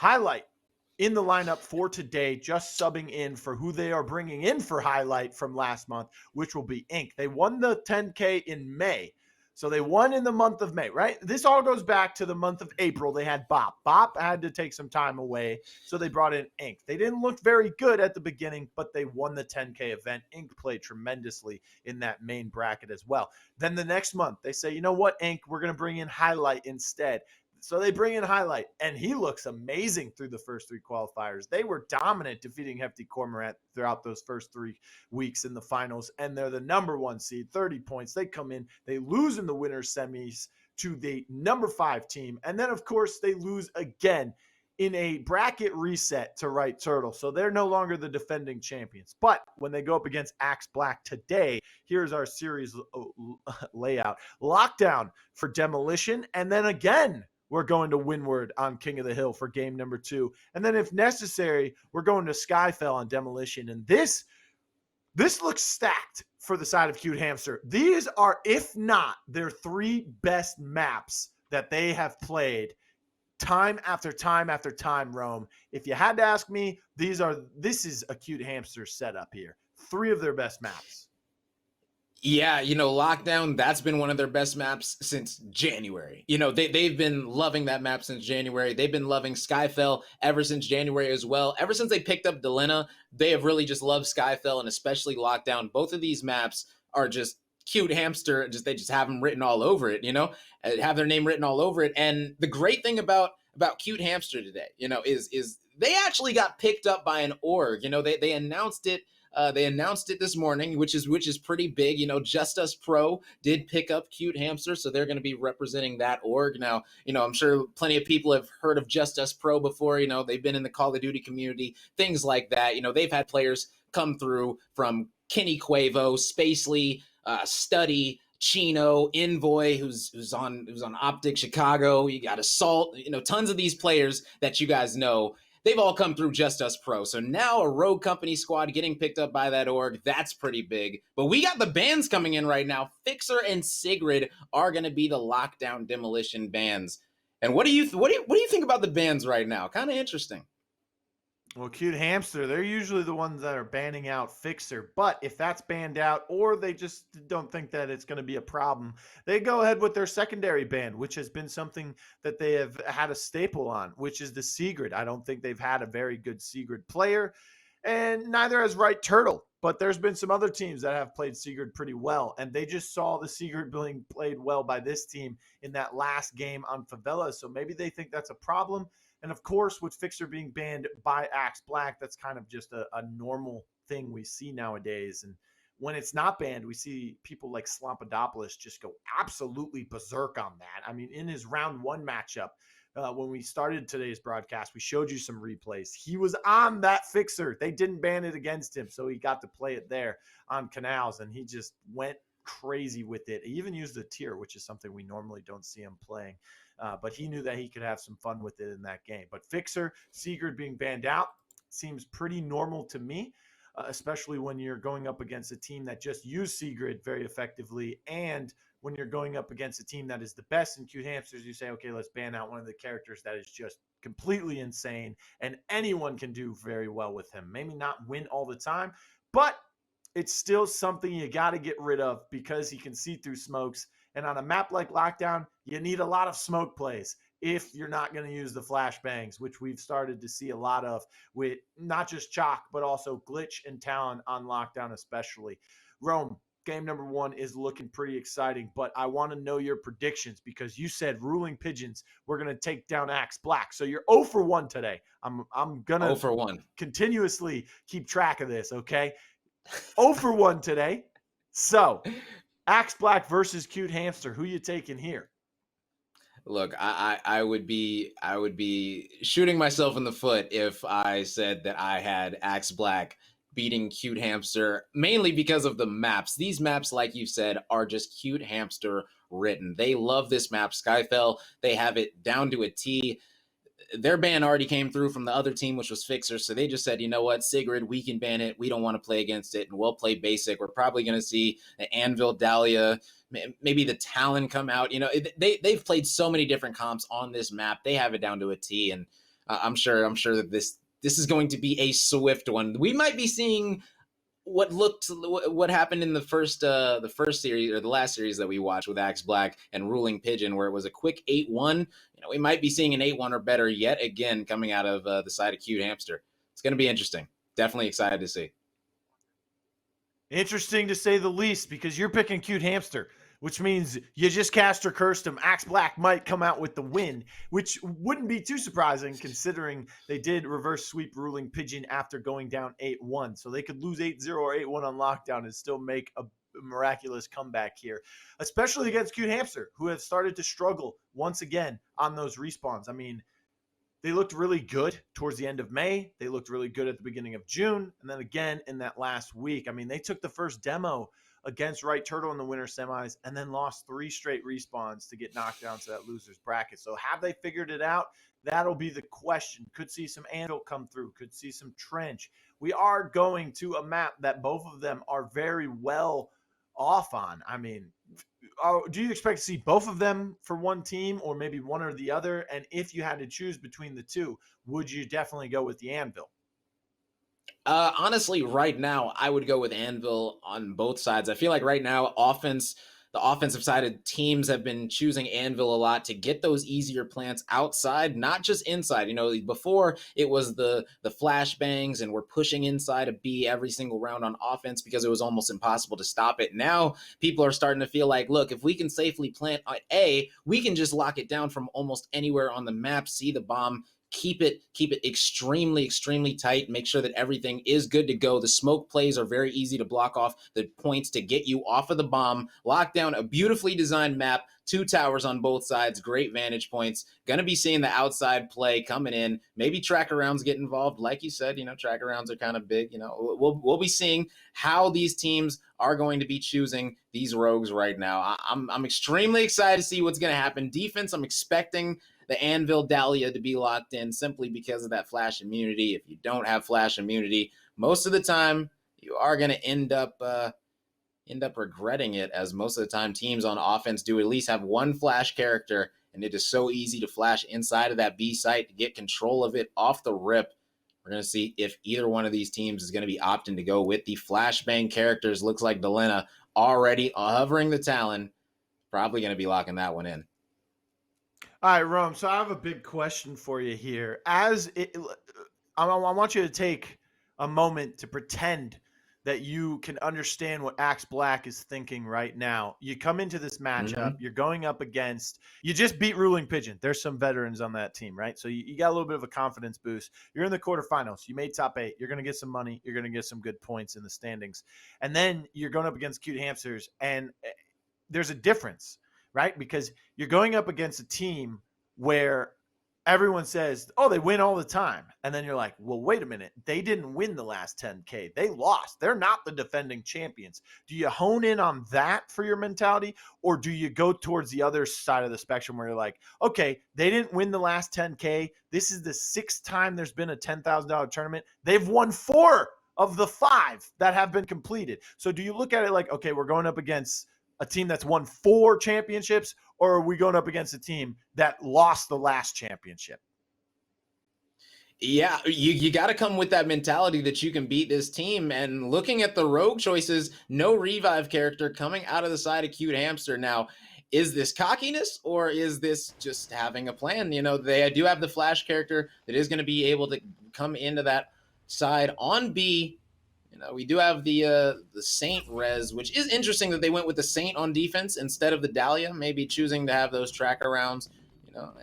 Highlight in the lineup for today, just subbing in for who they are bringing in for Highlight from last month, which will be Ink. They won the 10K in May. So they won in the month of May, right? This all goes back to the month of April. They had Bop. Bop had to take some time away, so they brought in Ink. They didn't look very good at the beginning, but they won the 10K event. Ink played tremendously in that main bracket as well. Then the next month, they say, you know what, Ink, we're going to bring in Highlight instead. So they bring in Highlight, and he looks amazing through the first three qualifiers. They were dominant defeating Hefty Cormorant throughout those first 3 weeks in the finals, and they're the number 1 seed, 30 points. They come in, they lose in the winners semis to the number 5 team, and then, of course, they lose again in a bracket reset to Right Turtle. So they're no longer the defending champions. But when they go up against Axe Black today, here's our series layout. Lockdown for Demolition, and then again, we're going to Windward on King of the Hill for game number 2. And then if necessary, we're going to Skyfell on Demolition. And this looks stacked for the side of Cute Hamster. These are, if not, their 3 best maps that they have played time after time after time, Rome. If you had to ask me, this is a Cute Hamster setup here. 3 of their best maps. Yeah, Lockdown, that's been one of their best maps since January. They've been loving that map since January. They've been loving Skyfell ever since January as well. Ever since they picked up Delena, they have really just loved Skyfell and especially Lockdown. Both of these maps are just Cute Hamster. They just have them written all over it, have their name written all over it. And the great thing about Cute Hamster today, is they actually got picked up by an org. They announced it. They announced it this morning, which is pretty big. Justus Pro did pick up Cute Hamster, so they're going to be representing that org. Now, I'm sure plenty of people have heard of Justus Pro before. They've been in the Call of Duty community, things like that. They've had players come through from Kenny Quavo, Spacely, Study, Chino, Envoy, who's on Optic Chicago. You got Assault. Tons of these players that you guys know. They've all come through Justus Pro. So now a Rogue Company squad getting picked up by that org, that's pretty big. But we got the bans coming in right now. Fixer and Sigrid are going to be the Lockdown Demolition bans. And what do you think about the bans right now? Kind of interesting. Well, Cute Hamster, they're usually the ones that are banning out Fixer. But if that's banned out or they just don't think that it's going to be a problem, they go ahead with their secondary ban, which has been something that they have had a staple on, which is the Sigrid. I don't think they've had a very good Sigrid player, and neither has Right Turtle. But there's been some other teams that have played Sigrid pretty well, and they just saw the Sigrid being played well by this team in that last game on Favela. So maybe they think that's a problem. And of course, with Fixer being banned by Axe Black, that's kind of just a normal thing we see nowadays. And when it's not banned, we see people like Slompadopoulos just go absolutely berserk on that. I mean, in his round 1 matchup, when we started today's broadcast, we showed you some replays. He was on that Fixer. They didn't ban it against him, so he got to play it there on Canals, and he just went crazy with it. He even used a tier, which is something we normally don't see him playing. But he knew that he could have some fun with it in that game. But Fixer, Sigrid being banned out seems pretty normal to me, especially when you're going up against a team that just used Sigrid very effectively. And when you're going up against a team that is the best in Cute Hamsters, you say, okay, let's ban out one of the characters that is just completely insane. And anyone can do very well with him. Maybe not win all the time, but it's still something you got to get rid of because he can see through smokes. And on a map like Lockdown, you need a lot of smoke plays if you're not going to use the flashbangs, which we've started to see a lot of with not just Chalk, but also Glitch and Talon on Lockdown especially. Rome, game number 1 is looking pretty exciting, but I want to know your predictions because you said Ruling Pigeons were going to take down Axe Black. So you're 0 for 1 today. I'm going to 0 for 1. Continuously keep track of this, okay? 0 for 1 today. So Axe Black versus Cute Hamster. Who you taking here? Look, I would be shooting myself in the foot if I said that I had Axe Black beating Cute Hamster, mainly because of the maps. These maps, like you said, are just Cute Hamster written. They love this map, Skyfell. They have it down to a T. Their ban already came through from the other team, which was Fixer. So they just said, you know what, Sigrid, we can ban it. We don't want to play against it, and we'll play basic. We're probably going to see the Anvil, Dahlia, maybe the Talon come out. They've played so many different comps on this map. They have it down to a T, and I'm sure that this is going to be a swift one. We might be seeing what happened in the first series, or the last series that we watched with Axe Black and Ruling Pigeon, where it was a quick 8-1. We might be seeing an 8-1 or better yet again coming out of the side of Cute Hamster. It's going to be interesting. Definitely excited to see. Interesting to say the least, because you're picking Cute Hamster, which means you just cast or cursed him. Axe Black might come out with the win, which wouldn't be too surprising considering they did reverse sweep Ruling Pigeon after going down 8-1. So they could lose 8-0 or 8-1 on lockdown and still make a miraculous comeback here, especially against Cute Hamster, who has started to struggle once again on those respawns. I mean, they looked really good towards the end of May. They looked really good at the beginning of June. And then again in that last week. I mean, they took the first demo against Right Turtle in the winter semis and then lost 3 straight respawns to get knocked down to that loser's bracket. So have they figured it out? That'll be the question. Could see some Anvil come through. Could see some Trench. We are going to a map that both of them are very well off on. I mean, do you expect to see both of them for one team or maybe one or the other? And if you had to choose between the two, would you definitely go with the Anvil? Honestly, right now, I would go with Anvil on both sides. I feel like right now, the offensive side of teams have been choosing Anvil a lot to get those easier plants outside, not just inside. Before it was the flashbangs and we're pushing inside a B every single round on offense because it was almost impossible to stop it. Now people are starting to feel like, look, if we can safely plant at A, we can just lock it down from almost anywhere on the map, see the bomb, keep it extremely, extremely tight, make sure that everything is good to go. The smoke plays are very easy to block off the points to get you off of the bomb. Lock down a beautifully designed map, 2 towers on both sides, great vantage points. Gonna be seeing the outside play coming in. Maybe tracker rounds get involved. Like you said, tracker rounds are kind of big. We'll be seeing how these teams are going to be choosing these rogues right now. I'm extremely excited to see what's gonna happen. Defense, I'm expecting the Anvil Dahlia to be locked in simply because of that flash immunity. If you don't have flash immunity, most of the time you are going to end up regretting it, as most of the time teams on offense do at least have one flash character, and it is so easy to flash inside of that B site to get control of it off the rip. We're going to see if either one of these teams is going to be opting to go with the flashbang characters. Looks like Delena already hovering the Talon, probably going to be locking that one in. All right, Rome. So I have a big question for you here. I want you to take a moment to pretend that you can understand what Axe Black is thinking right now. You come into this matchup, You're going up against, you just beat Ruling Pigeon. There's some veterans on that team, right? So you got a little bit of a confidence boost. You're in the quarterfinals. You made top 8. You're going to get some money. You're going to get some good points in the standings. And then you're going up against Cute Hamsters, and there's a difference, right? Because you're going up against a team where everyone says, oh, they win all the time. And then you're like, well, wait a minute. They didn't win the last 10K. They lost. They're not the defending champions. Do you hone in on that for your mentality? Or do you go towards the other side of the spectrum where you're like, okay, they didn't win the last 10K. This is the 6th time there's been a $10,000 tournament. They've won 4 of the 5 that have been completed. So do you look at it like, okay, we're going up against a team that's won 4 championships, or are we going up against a team that lost the last championship? Yeah, you got to come with that mentality that you can beat this team. And looking at the rogue choices, no revive character coming out of the side of Cute Hamster. Now, is this cockiness or is this just having a plan? They do have the flash character that is going to be able to come into that side on B. We do have the Saint res, which is interesting that they went with the Saint on defense instead of the Dahlia, maybe choosing to have those tracker rounds,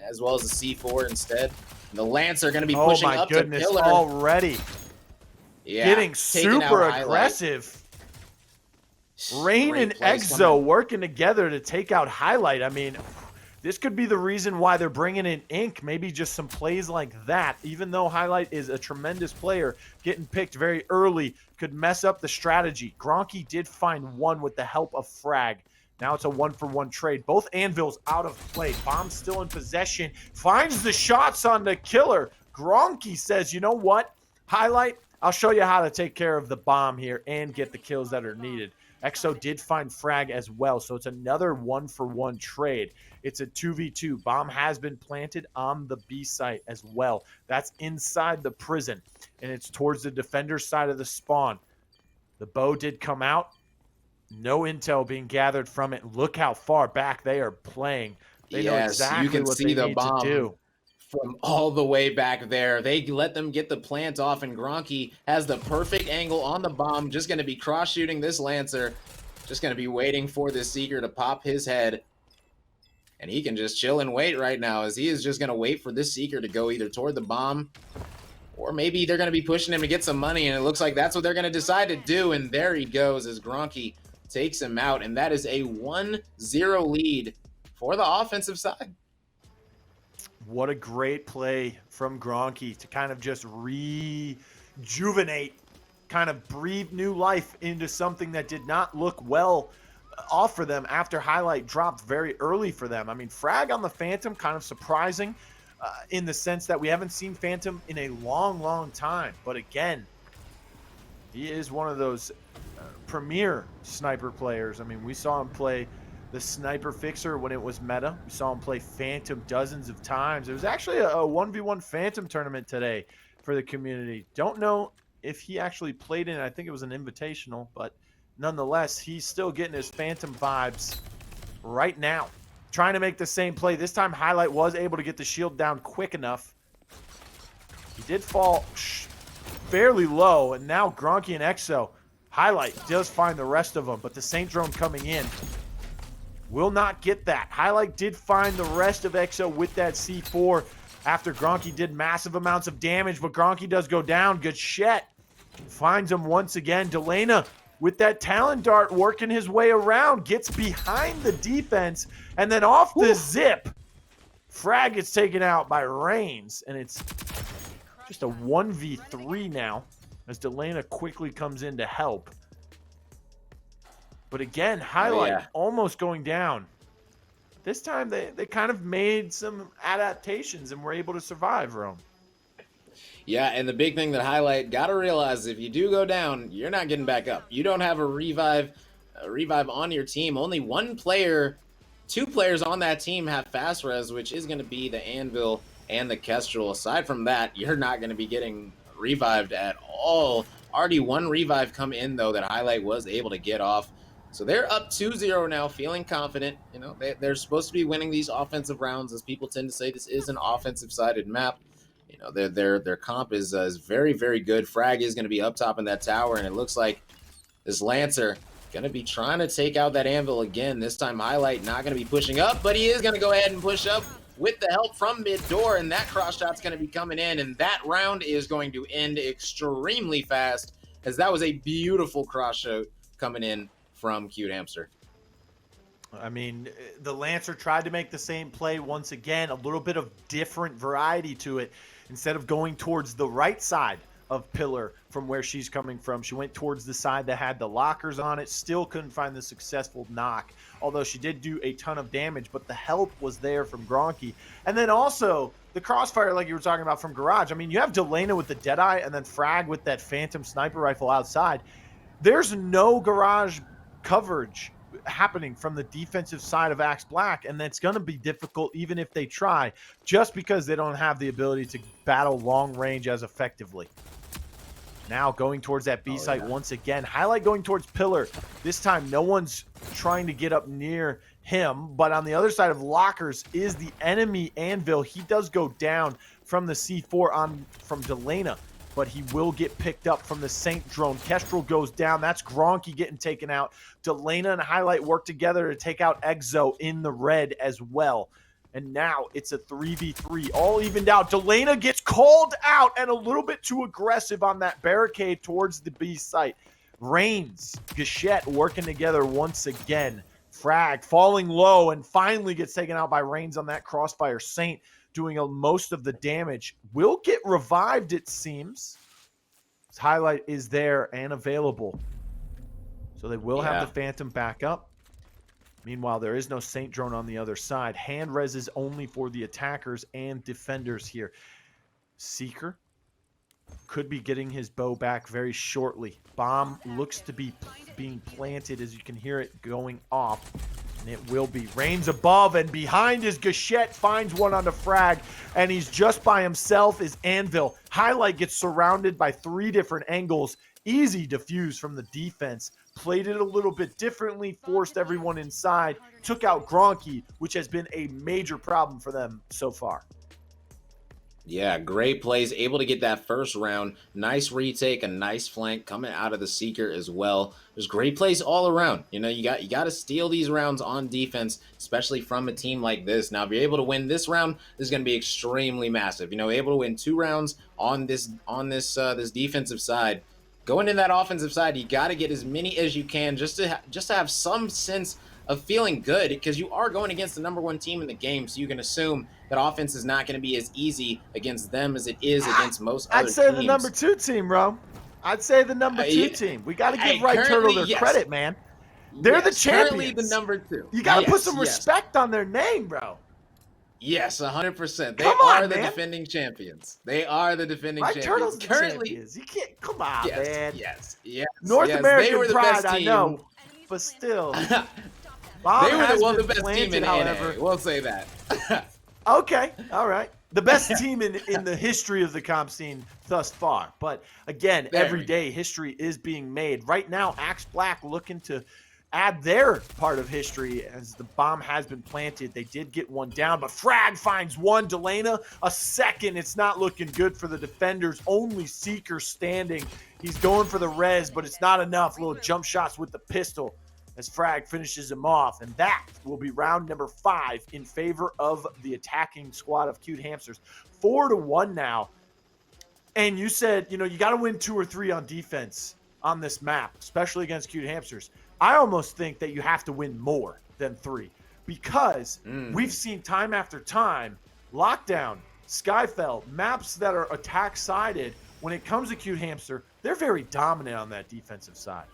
as well as the C4 instead. And the Lance are going to be pushing up to pillar already. Yeah, getting super aggressive. Rain and Exo working together to take out Highlight. I mean, this could be the reason why they're bringing in Ink. Maybe just some plays like that. Even though Highlight is a tremendous player, getting picked very early could mess up the strategy. Gronky did find one with the help of Frag. Now it's a 1-for-1 trade. Both Anvils out of play. Bomb still in possession. Finds the shots on the killer. Gronky says, you know what? Highlight, I'll show you how to take care of the bomb here and get the kills that are needed. Exo did find frag as well, so it's another 1-for-1 trade. It's a 2v2. Bomb has been planted on the B site as well. That's inside the prison, and it's towards the defender's side of the spawn. The bow did come out. No intel being gathered from it. Look how far back they are playing. They know Yes, you exactly can what see they the need to bomb do. from all the way back there. They let them get the plant off, and Gronky has the perfect angle on the bomb. Just going to be cross-shooting this Lancer. Just going to be waiting for this Seeker to pop his head. And he can just chill and wait right now, as he is just going to wait for this Seeker to go either toward the bomb, or maybe they're going to be pushing him to get some money, and it looks like that's what they're going to decide to do. And there he goes as Gronky takes him out, and that is a 1-0 lead for the offensive side. What a great play from Gronky to kind of just rejuvenate, kind of breathe new life into something that did not look well off for them after highlight dropped very early for them. I mean, frag on the Phantom, kind of surprising in the sense that we haven't seen Phantom in a long time. But again, he is one of those premier sniper players. I mean, we saw him play the Sniper Fixer when it was meta. We saw him play Phantom dozens of times. There was actually a 1v1 Phantom tournament today for the community. Don't know if he actually played in it. I think it was an invitational, but nonetheless, he's still getting his Phantom vibes right now. Trying to make the same play. This time, Highlight was able to get the shield down quick enough. He did fall fairly low, and now Gronky and Exo. Highlight does find the rest of them, but the Saint Drone coming in will not get that. Highlight did find the rest of Exo with that C4 after Gronky did massive amounts of damage, but Gronky does go down. Gachet finds him once again. Delana with that Talon Dart working his way around, gets behind the defense, and then off the zip, frag gets taken out by Reigns, and it's just a 1v3 now as Delana quickly comes in to help. But again, Highlight almost going down. This time they kind of made some adaptations and were able to survive, Rome. Yeah, and the big thing that Highlight got to realize, if you do go down, you're not getting back up. You don't have a revive on your team. Only one player, 2 players on that team have fast res, which is going to be the Anvil and the Kestrel. Aside from that, you're not going to be getting revived at all. Already one revive come in, though, that Highlight was able to get off. So they're up 2-0 now, feeling confident. You know, they're supposed to be winning these offensive rounds, as people tend to say. This is an offensive-sided map. You know, their comp is very, very good. Frag is going to be up top in that tower, and it looks like this Lancer going to be trying to take out that Anvil again. This time, Highlight not going to be pushing up, but he is going to go ahead and push up with the help from mid-door, and that cross shot's going to be coming in, and that round is going to end extremely fast, as that was a beautiful cross shot coming in from Cute Hamster. I mean, the Lancer tried to make the same play once again, a little bit of different variety to it. Instead of going towards the right side of Pillar from where she's coming from, she went towards the side that had the lockers on it. Still couldn't find the successful knock, although she did do a ton of damage, but the help was there from Gronky. And then also the crossfire, like you were talking about, from Garage. I mean, you have Delana with the Deadeye and then Frag with that Phantom sniper rifle outside. There's no Garage coverage happening from the defensive side of Axe Black, and that's going to be difficult even if they try, just because they don't have the ability to battle long range as effectively. Now going towards that B site once again. Highlight going towards Pillar. This time no one's trying to get up near him, but on the other side of lockers is the enemy Anvil. He does go down from the C4 on from Delana, but he will get picked up from the Saint Drone. Kestrel goes down. That's Gronky getting taken out. Delana and Highlight work together to take out Exo in the red as well. And now it's a 3v3, all evened out. Delana gets called out and a little bit too aggressive on that barricade towards the B site. Reigns, Gachet working together once again. Frag falling low and finally gets taken out by Reigns on that crossfire. Saint doing most of the damage. Will get revived, it seems. His Highlight is there and available. So they will have the Phantom back up. Meanwhile, there is no Saint Drone on the other side. Hand res is only for the attackers and defenders here. Seeker could be getting his bow back very shortly. Bomb looks to be being planted as you can hear it going off. And it will be. Rains above and behind is Gachette, finds one on the frag, and he's just by himself is Anvil. Highlight gets surrounded by 3 different angles. Easy defuse from the defense. Played it a little bit differently, forced everyone inside, took out Gronky, which has been a major problem for them so far. Yeah, great plays. Able to get that first round. Nice retake, a nice flank coming out of the Seeker as well. There's great plays all around. You know, you got to steal these rounds on defense, especially from a team like this. Now, if you're able to win this round, this is going to be extremely massive. You know, able to win 2 rounds on this defensive side. Going in that offensive side, you got to get as many as you can just to have some sense of feeling good, because you are going against the #1 team in the game, so you can assume that offense is not going to be as easy against them as it is against most other teams. I'd say the #2 team, bro. I'd say the #2 team. We got to give Right Turtle their credit, man. They're the champions. Currently the #2. You got to put some respect on their name, bro. Yes, 100%. They are the defending champions. They are the defending champions. Right Turtle's the champions. You can't. Come on, man. Yes. North American they were the pride, best team. I know, but still. They were the best team in NA. We'll say that. Okay, all right. The best team in the history of the comp scene thus far. But again, every day history is being made. Right now, Axe Black looking to add their part of history as the bomb has been planted. They did get one down, but Frag finds one. Delana a second. It's not looking good for the defenders. Only Seeker standing. He's going for the res, but it's not enough. Little jump shots with the pistol as Frag finishes him off. And that will be round number 5 in favor of the attacking squad of Cute Hamsters. 4-1 now. And you said, you got to win 2 or 3 on defense on this map, especially against Cute Hamsters. I almost think that you have to win more than 3 because we've seen time after time, Lockdown, Skyfell, maps that are attack-sided, when it comes to Cute Hamster, they're very dominant on that defensive side.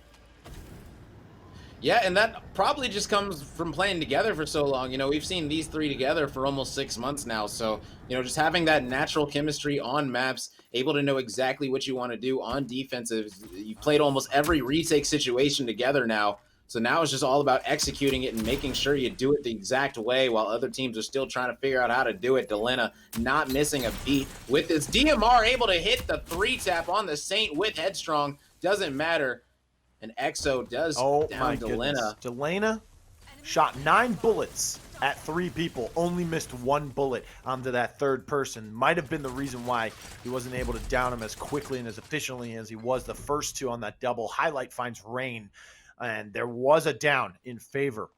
Yeah, and that probably just comes from playing together for so long. We've seen these 3 together for almost 6 months now. So, just having that natural chemistry on maps, able to know exactly what you want to do on defensive. You've played almost every retake situation together now. So now it's just all about executing it and making sure you do it the exact way while other teams are still trying to figure out how to do it. Delena not missing a beat with this DMR, able to hit the 3-tap on the Saint with Headstrong. Doesn't matter. And Exo does down Delena. Delena shot 9 bullets at 3 people, only missed 1 bullet onto that third person. Might have been the reason why he wasn't able to down him as quickly and as efficiently as he was the first 2 on that double. Highlight finds Rain, and there was a down in favor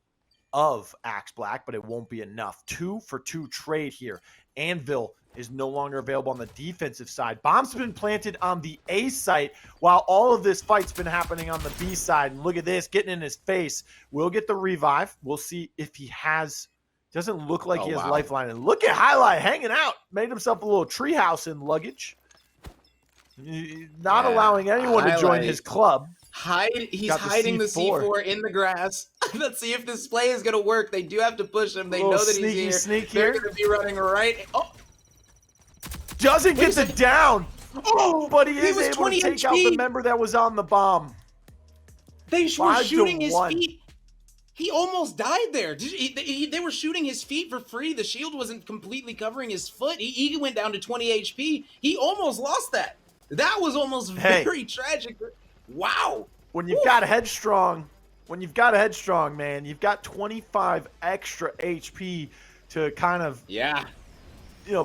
of Axe Black, but it won't be enough. 2 for 2 trade here. Anvil is no longer available on the defensive side. Bomb's been planted on the A site while all of this fight's been happening on the B side. And look at this, getting in his face. We'll get the revive. We'll see if he has. Doesn't look like he has lifeline. And look at Highlight hanging out. Made himself a little treehouse in luggage. Not allowing anyone to join his club. He's hiding the C4 in the grass. Let's see if this play is going to work. They do have to push him. They know that he's here. They're going to be running right. Oh. Doesn't get the down. Oh, but he is able to take out the member that was on the bomb. They were shooting his feet. He almost died there. They were shooting his feet for free. The shield wasn't completely covering his foot. He went down to 20 HP. He almost lost that. That was almost very tragic. Wow. When you've got a headstrong, man, you've got 25 extra HP to kind of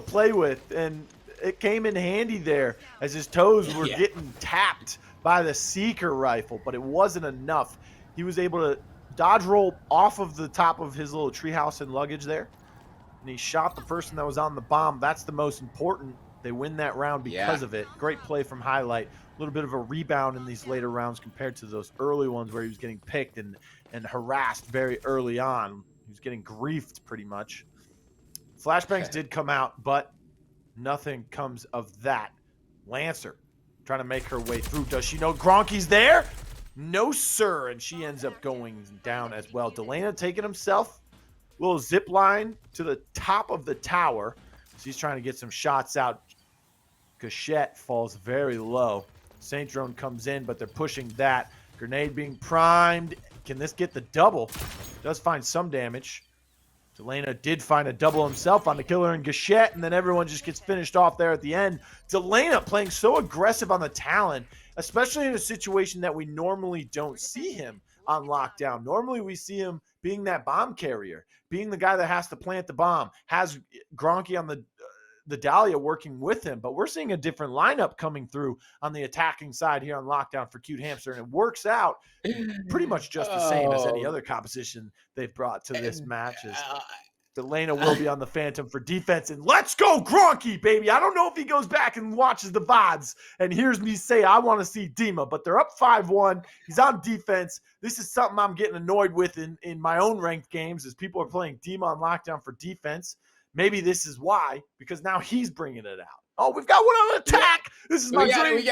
play with, and it came in handy there as his toes were getting tapped by the Seeker rifle, but it wasn't enough. He was able to dodge roll off of the top of his little treehouse and luggage there, and he shot the person that was on the bomb. That's the most important. They win that round because of it. Great play from Highlight. A little bit of a rebound in these later rounds compared to those early ones where he was getting picked and harassed very early on. He was getting griefed pretty much. Flashbangs did come out, but nothing comes of that. Lancer trying to make her way through. Does she know Gronky's there? No, sir. And she ends up going down as well. Delana taking himself. Little zip line to the top of the tower. She's trying to get some shots out. Gachette falls very low. Saint Drone comes in, but they're pushing that. Grenade being primed. Can this get the double? Does find some damage. Delana did find a double himself on the killer and Gachette, and then everyone just gets finished off there at the end. Delana playing so aggressive on the Talon, especially in a situation that we normally don't see him on lockdown. Normally we see him being that bomb carrier, being the guy that has to plant the bomb, has Gronky on the Dahlia working with him, but we're seeing a different lineup coming through on the attacking side here on lockdown for Cute Hamster, and it works out pretty much just the same as any other composition they've brought to this match. Delana will be on the Phantom for defense, and let's go Gronky, baby. I don't know if he goes back and watches the VODs and hears me say I want to see Dima, but they're up 5-1. He's on defense. This is something I'm getting annoyed with in my own ranked games as people are playing Dima on lockdown for defense. Maybe this is why, because now he's bringing it out. Oh, we've got one on attack. This is my dream.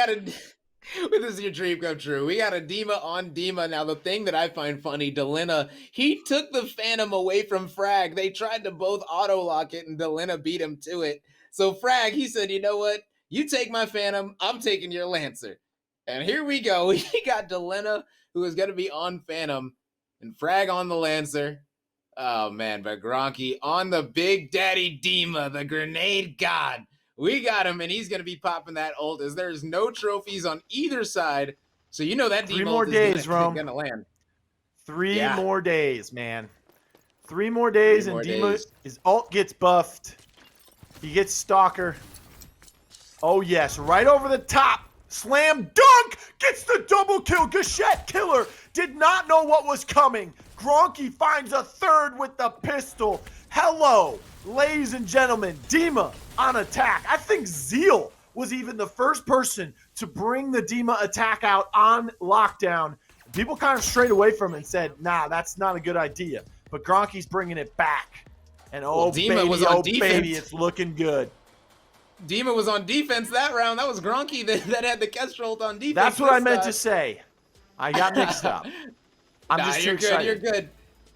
This is your dream come true. We got a Dima on Dima. Now, the thing that I find funny, Delana, he took the Phantom away from Frag. They tried to both auto-lock it, and Delana beat him to it. So Frag, he said, you know what? You take my Phantom, I'm taking your Lancer. And here we go. We got Delana, who is going to be on Phantom, and Frag on the Lancer. Oh, man, but Gronky on the Big Daddy Dima, the grenade god. We got him, and he's going to be popping that ult as there's no trophies on either side. So you know that Dima ult is going to land. Three more days, man. 3 more days, and Dima, his ult gets buffed. He gets Stalker. Oh, yes, right over the top. Slam dunk! Gets the double kill. Gachette killer did not know what was coming. Gronky finds a third with the pistol. Hello, ladies and gentlemen. Dima on attack. I think Zeal was even the first person to bring the Dima attack out on lockdown. People kind of strayed away from it and said, nah, that's not a good idea. But Gronky's bringing it back. And baby, it's looking good. Dima was on defense that round. That was Gronky that had the Kestrel ult on defense. That's what I meant to say. I got mixed up. I'm just too excited. You're good.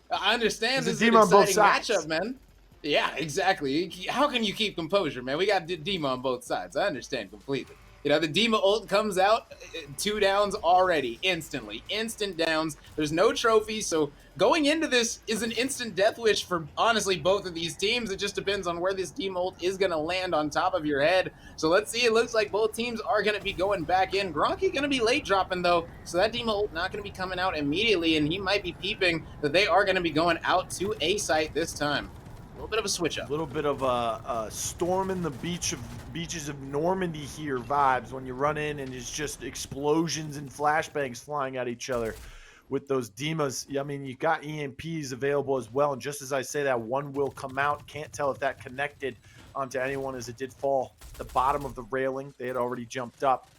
I understand. There's this a Dima is an on both exciting sides. matchup, man. Yeah, exactly. How can you keep composure, man? We got Dima on both sides. I understand completely. You know, the Dima ult comes out, 2 downs already, instantly. Instant downs. There's no trophies, so going into this is an instant death wish for, honestly, both of these teams. It just depends on where this Dima ult is going to land on top of your head. So let's see. It looks like both teams are going to be going back in. Gronky going to be late dropping, though, so that Dima ult not going to be coming out immediately, and he might be peeping that they are going to be going out to A site this time. A little bit of a switch up. A little bit of a storm in the beaches of Normandy here vibes when you run in and it's just explosions and flashbangs flying at each other with those Dimas. I mean, you got EMPs available as well, and just as I say that, one will come out. Can't tell if that connected onto anyone as it did fall at the bottom of the railing. They had already jumped up.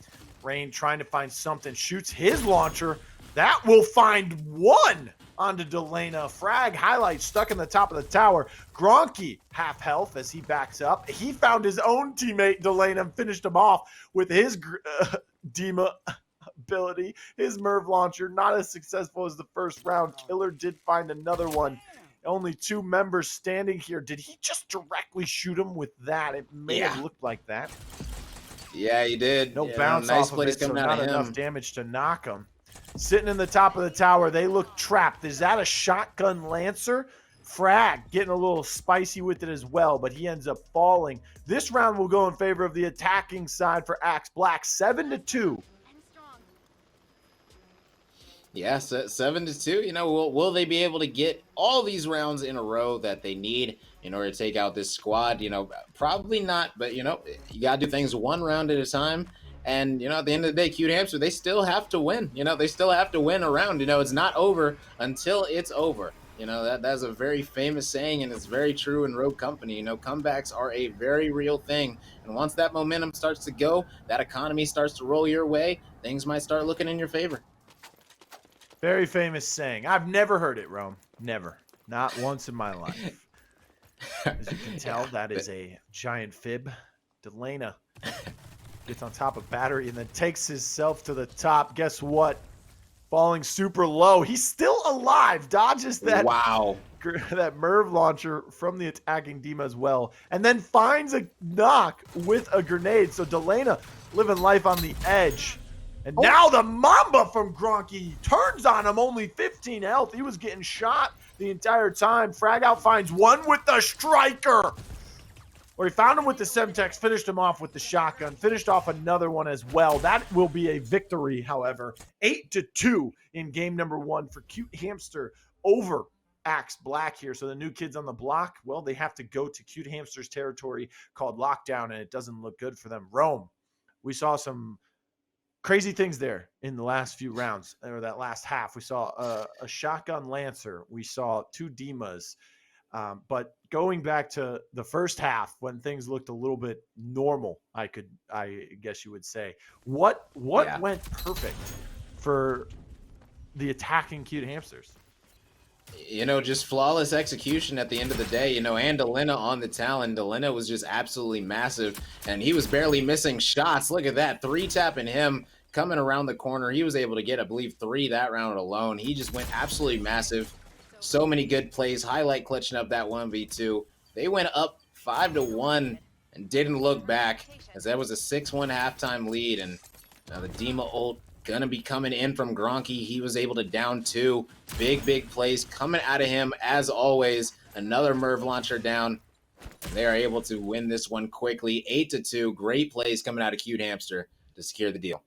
Rain trying to find something, shoots his launcher. That will find one onto Delana. Frag highlight stuck in the top of the tower. Gronky half health as he backs up. He found his own teammate Delana and finished him off with his Dima ability. His Merv launcher not as successful as the first round. Killer did find another one. Only 2 members standing here. Did he just directly shoot him with that? It may have looked like that. Yeah, he did. No bounce off of it, so not enough damage to knock him. Sitting in the top of the tower, they look trapped. Is that a shotgun Lancer? Frag getting a little spicy with it as well, but he ends up falling. This round will go in favor of the attacking side for Axe Black, 7-2. Yeah, 7-2. You know, will they be able to get all these rounds in a row that they need in order to take out this squad? You know, probably not, but, you know, you got to do things one round at a time. And, you know, at the end of the day, Cute Hamster, they still have to win. You know, they still have to win a round. You know, it's not over until it's over. You know, that's a very famous saying, and it's very true in Rogue Company. You know, comebacks are a very real thing. And once that momentum starts to go, that economy starts to roll your way, things might start looking in your favor. Very famous saying. I've never heard it, Rome. Never. Not once in my life. As you can tell, that is a giant fib. Delana gets on top of Battery and then takes himself to the top. Guess what? Falling super low. He's still alive. Dodges that, that Merv launcher from the attacking Dima as well. And then finds a knock with a grenade. So Delana living life on the edge. And Oh, now the Mamba from Gronky turns on him, only 15 health. He was getting shot the entire time. Fragout finds one with the striker. Or he found him with the Semtex, finished him off with the shotgun, finished off another one as well. That will be a victory, however. 8-2 in game number 1 for Cute Hamster over Axe Black here. So the new kids on the block, well, they have to go to Cute Hamster's territory called Lockdown, and it doesn't look good for them. Rome, we saw some crazy things there in the last few rounds, or that last half. We saw a shotgun Lancer. We saw 2 Dimas. But going back to the first half when things looked a little bit normal, I guess you would say, what yeah. went perfect for the attacking Cute Hamsters? Just flawless execution at the end of the day, and Delena on the Talon. Delena was just absolutely massive, and he was barely missing shots. Look at that, 3-tapping him coming around the corner. He was able to get, I believe, 3 that round alone. He just went absolutely massive. So many good plays, highlight clutching up that 1v2. They went up 5-1 and didn't look back, as that was a 6-1 halftime lead, and now the Dima ult gonna be coming in from Gronky. He was able to down 2. Big plays coming out of him as always. Another Merv launcher down. And they are able to win this one quickly. 8-2. Great plays coming out of Cute Hamster to secure the deal.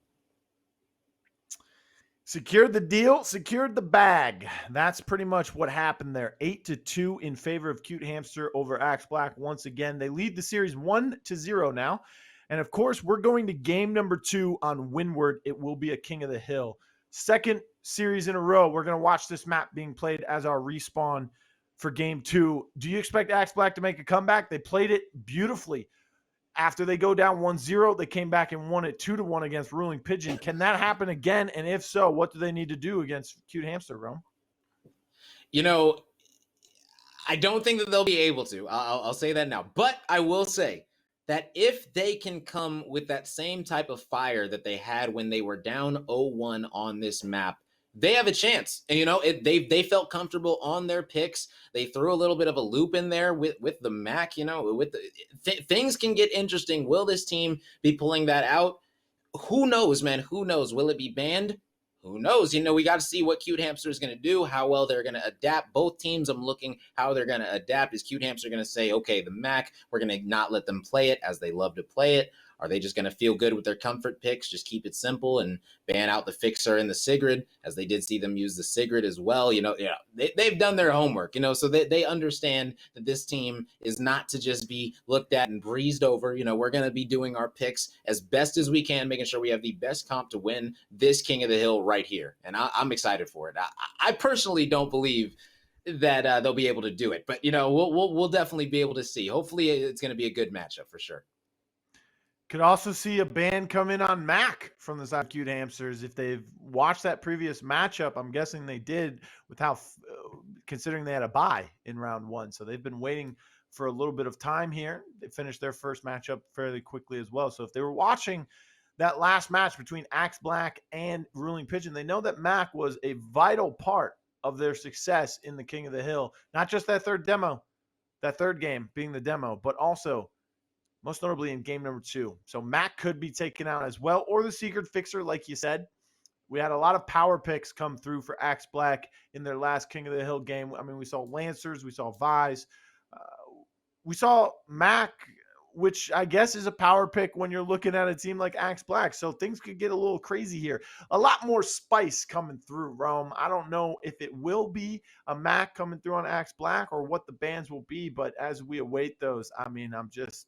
Secured the deal, secured the bag. That's pretty much what happened there. 8-2 in favor of Cute Hamster over Axe Black once again. They lead the series 1-0 now. And of course, we're going to game number 2 on Windward. It will be a King of the Hill. Second series in a row. We're going to watch this map being played as our respawn for game 2. Do you expect Axe Black to make a comeback? They played it beautifully. After they go down 1-0, they came back and won it 2-1 against Ruling Pigeon. Can that happen again? And if so, what do they need to do against Cute Hamster, Rome? I don't think that they'll be able to. I'll say that now. But I will say that if they can come with that same type of fire that they had when they were down 0-1 on this map, they have a chance. And they felt comfortable on their picks. They threw a little bit of a loop in there with the Mac. Things can get interesting. Will this team be pulling that out? Who knows, man? Who knows? Will it be banned? Who knows? We got to see what Cute Hamster is going to do, how well they're going to adapt. Both teams, I'm looking how they're going to adapt. Is Cute Hamster going to say, okay, the Mac, we're going to not let them play it as they love to play it? Are they just going to feel good with their comfort picks, just keep it simple and ban out the Fixer and the Sigrid, as they did see them use the Sigrid as well? They've done their homework, so they understand that this team is not to just be looked at and breezed over. We're going to be doing our picks as best as we can, making sure we have the best comp to win this King of the Hill right here. And I'm excited for it. I personally don't believe that they'll be able to do it, but we'll definitely be able to see. Hopefully it's going to be a good matchup for sure. Could also see a ban come in on Mac from the side of Cute Hamsters. If they've watched that previous matchup, I'm guessing they did, with how, considering they had a bye in round 1. So they've been waiting for a little bit of time here. They finished their first matchup fairly quickly as well. So if they were watching that last match between Axe Black and Ruling Pigeon, they know that Mac was a vital part of their success in the King of the Hill. Not just that third game being the demo, but also most notably in game number 2. So Mac could be taken out as well, or the Secret Fixer, like you said. We had a lot of power picks come through for Axe Black in their last King of the Hill game. I mean, we saw Lancers, we saw Vise, we saw Mac, which I guess is a power pick when you're looking at a team like Axe Black. So things could get a little crazy here. A lot more spice coming through, Rome. I don't know if it will be a Mac coming through on Axe Black or what the bans will be, but as we await those, I mean, I'm just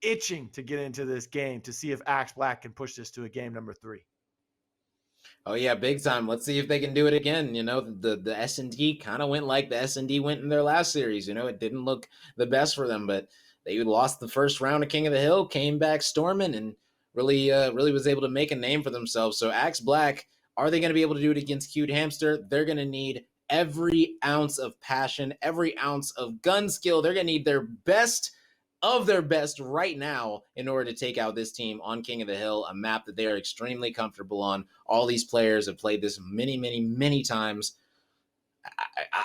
itching to get into this game to see if Axe Black can push this to a game number 3. Oh yeah, big time. Let's see if they can do it again. The S&D kind of went like the S&D went in their last series. It didn't look the best for them, but they lost the first round of King of the Hill, came back storming, and really was able to make a name for themselves. So Axe Black, are they going to be able to do it against Cute Hamster? They're going to need every ounce of passion, every ounce of gun skill. They're going to need their best of their best right now in order to take out this team on King of the Hill, a map that they are extremely comfortable on. All these players have played this many times.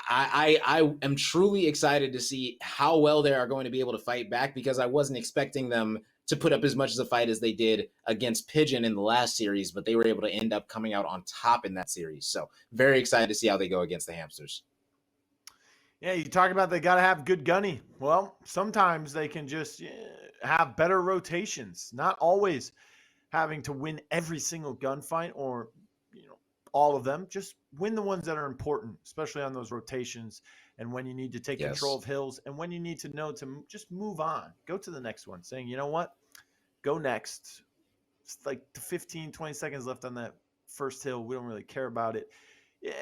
I am truly excited to see how well they are going to be able to fight back, because I wasn't expecting them to put up as much as a fight as they did against Pigeon in the last series, but they were able to end up coming out on top in that series. So very excited to see how they go against the Hamsters. Yeah, you talk about they got to have good gunny. Well, sometimes they can just have better rotations, not always having to win every single gunfight or all of them. Just win the ones that are important, especially on those rotations and when you need to take control of hills and when you need to know to just move on, go to the next one, saying, you know what, go next. It's like 15, 20 seconds left on that first hill. We don't really care about it.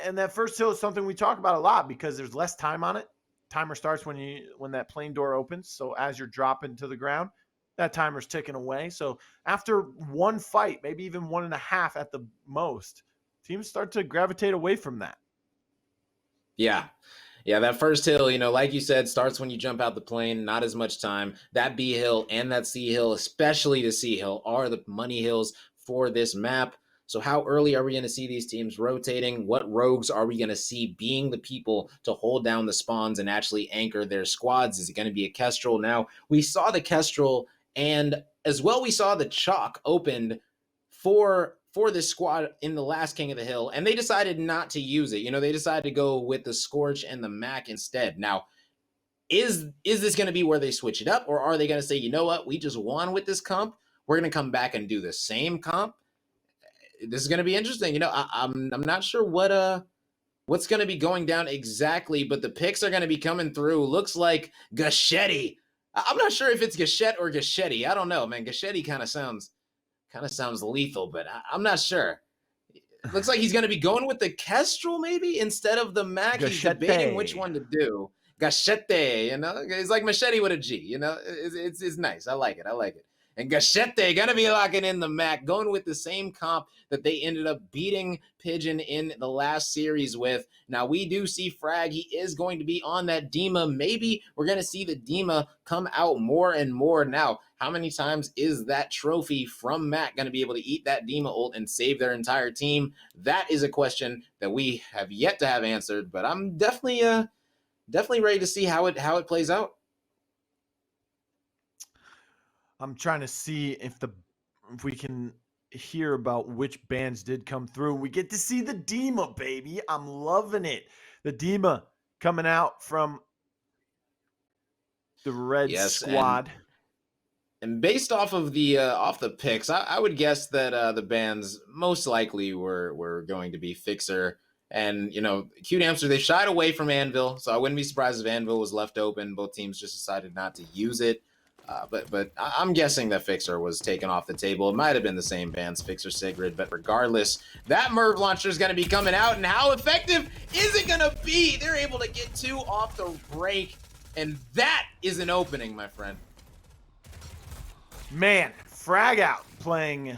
And that first hill is something we talk about a lot because there's less time on it. Timer starts when that plane door opens. So as you're dropping to the ground, that timer's ticking away. So after one fight, maybe even 1.5 at the most, teams start to gravitate away from that. Yeah. Yeah, that first hill, like you said, starts when you jump out the plane, not as much time. That B hill and that C hill, especially the C hill, are the money hills for this map. So how early are we going to see these teams rotating? What rogues are we going to see being the people to hold down the spawns and actually anchor their squads? Is it going to be a Kestrel? Now, we saw the Kestrel, and as well we saw the Chalk opened for this squad in the last King of the Hill, and they decided not to use it. They decided to go with the Scorch and the Mac instead. Now, is this going to be where they switch it up, or are they going to say, you know what, we just won with this comp, we're going to come back and do the same comp? This is going to be interesting. I'm not sure what's going to be going down exactly, but the picks are going to be coming through. Looks like Gachetti. I'm not sure if it's Gachette or Gachetti. I don't know, man. Gachetti kind of sounds lethal, but I'm not sure. It looks like he's going to be going with the Kestrel maybe instead of the Mac. He's debating which one to do. Gachette, it's like machete with a G. It's nice. I like it. And Gachette going to be locking in the Mac, going with the same comp that they ended up beating Pigeon in the last series with. Now, we do see Frag. He is going to be on that Dima. Maybe we're going to see the Dima come out more and more. Now, how many times is that trophy from Mac going to be able to eat that Dima ult and save their entire team? That is a question that we have yet to have answered, but I'm definitely ready to see how it plays out. I'm trying to see if we can hear about which bands did come through. We get to see the Dima, baby. I'm loving it. The Dima coming out from the red squad. And based off of the picks, I would guess that the bands most likely were going to be Fixer and Cute Hamster. They shied away from Anvil, so I wouldn't be surprised if Anvil was left open. Both teams just decided not to use it. But I'm guessing that Fixer was taken off the table. It might have been the same bands, Fixer, Sigrid, but regardless, that Merv launcher is going to be coming out, and how effective is it going to be? They're able to get 2 off the break, and that is an opening, my friend. Man, Frag out playing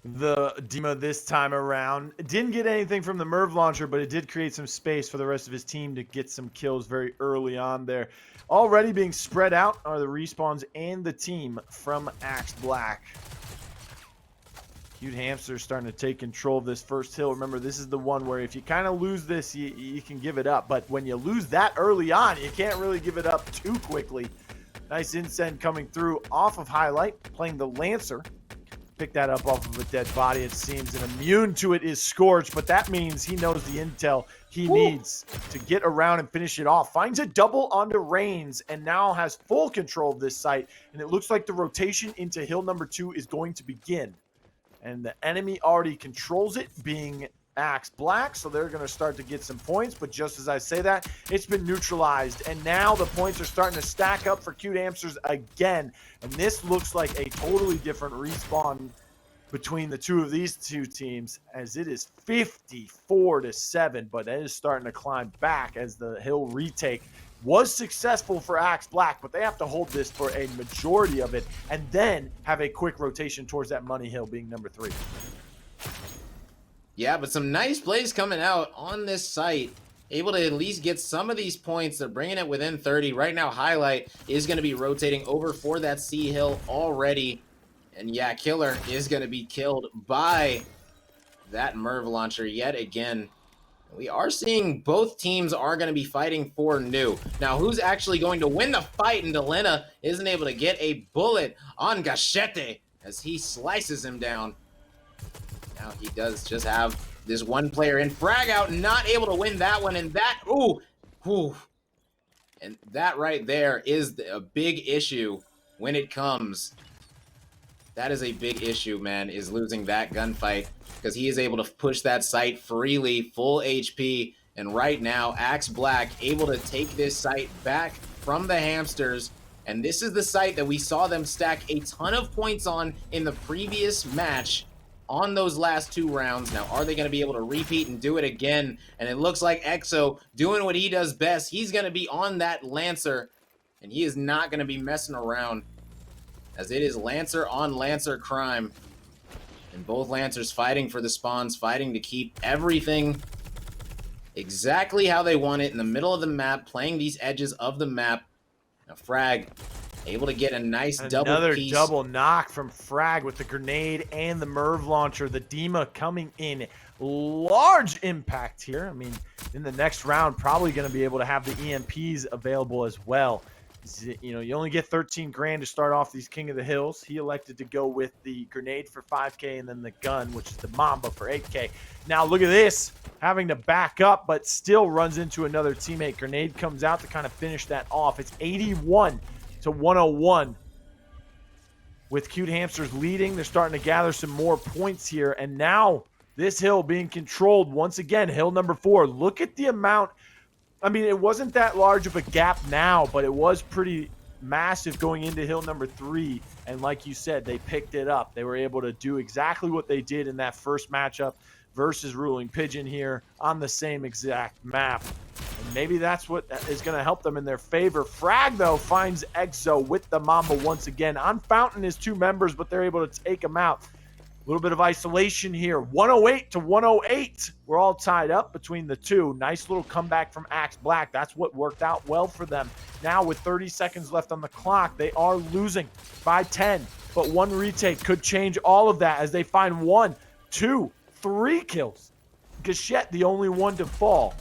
the Dima this time around. Didn't get anything from the Merv launcher, but it did create some space for the rest of his team to get some kills very early on there. Already being spread out are the respawns and the team from Axe Black. Cute Hamster starting to take control of this first hill. Remember, this is the one where if you kind of lose this, you can give it up. But when you lose that early on, you can't really give it up too quickly. Nice incend coming through off of Highlight, playing the Lancer. Pick that up off of a dead body, it seems, and immune to it is Scorch, but that means he knows the intel he needs to get around and finish it off. Finds a double onto Reigns and now has full control of this site, and it looks like the rotation into hill number 2 is going to begin. And the enemy already controls it, being Axe Black, so they're going to start to get some points, but just as I say that, it's been neutralized, and now the points are starting to stack up for Cute Hamsters again, and this looks like a totally different respawn between the these two teams, as it is 54-7, but it is starting to climb back as the hill retake was successful for Axe Black, but they have to hold this for a majority of it, and then have a quick rotation towards that money hill being number 3. Yeah, but some nice plays coming out on this site. Able to at least get some of these points. They're bringing it within 30. Right now, Highlight is going to be rotating over for that C hill already. And yeah, Killer is going to be killed by that Merv launcher yet again. We are seeing both teams are going to be fighting for new. Now, who's actually going to win the fight? And Delena isn't able to get a bullet on Gachete as he slices him down. Now he does just have this one player in. Frag out, not able to win that one. And that, ooh. And that right there is a big issue when it comes. That is a big issue, man, is losing that gunfight, because he is able to push that site freely, full HP, and right now, Axe Black able to take this site back from the Hamsters, and this is the site that we saw them stack a ton of points on in the previous match on those last 2 rounds. Now, are they going to be able to repeat and do it again? And it looks like Exo doing what he does best. He's going to be on that Lancer, and he is not going to be messing around, as it is Lancer on Lancer crime. And both Lancers fighting for the spawns, fighting to keep everything exactly how they want it in the middle of the map, playing these edges of the map. Now Frag able to get a nice double piece. Another double knock from Frag with the grenade and the Merv launcher. The Dima coming in large impact here. I mean, in the next round, probably going to be able to have the EMPs available as well. You know, you only get 13 grand to start off these King of the Hills. He elected to go with the grenade for 5K and then the gun, which is the Mamba for 8K. Now look at this, having to back up, but still runs into another teammate. Grenade comes out to kind of finish that off. It's 81 to 101. With Cute Hamsters leading, they're starting to gather some more points here. And now this hill being controlled once again, hill number 4. Look at the amount. I mean, it wasn't that large of a gap now, but it was pretty massive going into hill number 3. And like you said, they picked it up. They were able to do exactly what they did in that first matchup versus Ruling Pigeon here on the same exact map. And maybe that's what is going to help them in their favor. Frag, though, finds Exo with the Mamba once again. On Fountain is 2 members, but they're able to take him out. A little bit of isolation here. 108 to 108. We're all tied up between the two. Nice little comeback from Axe Black. That's what worked out well for them. Now with 30 seconds left on the clock, they are losing by 10. But one retake could change all of that as they find 1, 2, 3 kills. Gachette, the only one to fall.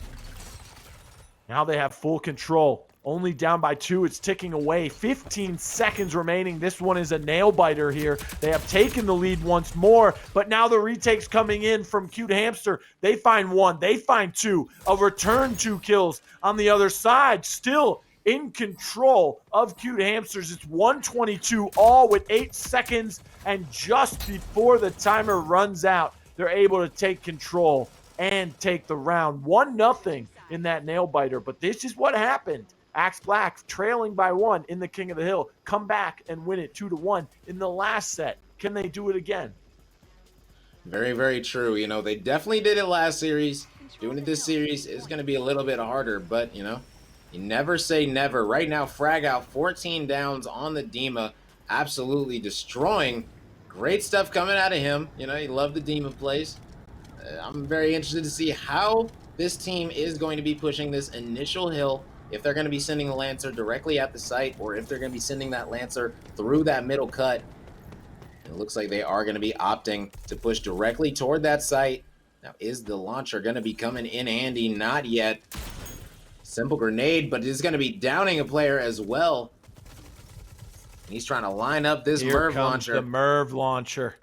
Now they have full control. Only down by 2. It's ticking away. 15 seconds remaining. This one is a nail biter here. They have taken the lead once more, but now the retake's coming in from Cute Hamster. They find 1. They find 2. A return 2 kills on the other side. Still in control of Cute Hamsters. It's 122 all with 8 seconds, and just before the timer runs out, they're able to take control and take the round. 1-0 in that nail biter, but this is what happened. Axe Black trailing by 1 in the King of the Hill. Come back and win it 2-1 in the last set. Can they do it again? Very, very true. You know, they definitely did it last series. Doing it this series is going to be a little bit harder, but, you know, you never say never. Right now, Frag out 14 downs on the Dima. Absolutely destroying. Great stuff coming out of him. You know, you love the Dima plays. I'm very interested to see how this team is going to be pushing this initial hill. If they're going to be sending the Lancer directly at the site, or if they're going to be sending that Lancer through that middle cut. It looks like they are going to be opting to push directly toward that site. Now, is the launcher going to be coming in handy? Not yet. Simple grenade, but it's going to be downing a player as well. He's trying to line up this Merv launcher. The Merv launcher.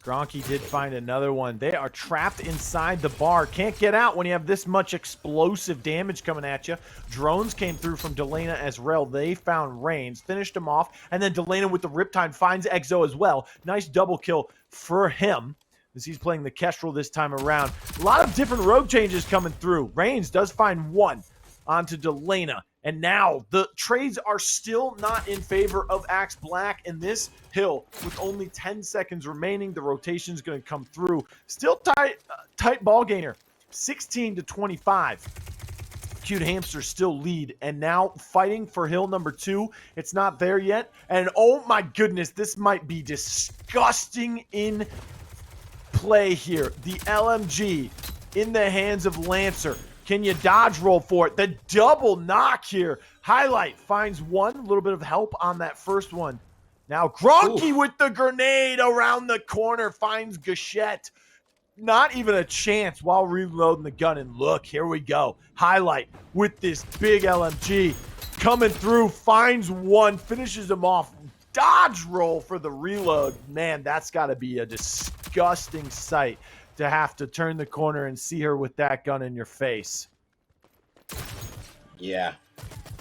Gronky did find another one. They are trapped inside the bar. Can't get out when you have this much explosive damage coming at you. Drones came through from Delena as well. They found Reigns, finished him off, and then Delena with the Riptide finds Exo as well. Nice double kill for him as he's playing the Kestrel this time around. A lot of different rogue changes coming through. Reigns does find 1 onto Delena. And now the trades are still not in favor of Axe Black in this hill. With only 10 seconds remaining, the rotation is going to come through. Still tight ball gainer, 16 to 25. Cute Hamster still lead, and now fighting for hill number 2. It's not there yet, and oh my goodness, this might be disgusting in play here. The LMG in the hands of Lancer. Can you dodge roll for it? The double knock here. Highlight finds 1. A little bit of help on that first one. Now Gronky with the grenade around the corner finds Gachette. not even a chance while reloading the gun. And look, here we go. Highlight with this big LMG coming through, finds one, finishes him off. Dodge roll for the reload. Man, that's got to be a disgusting sight to have to turn the corner and see her with that gun in your face. Yeah.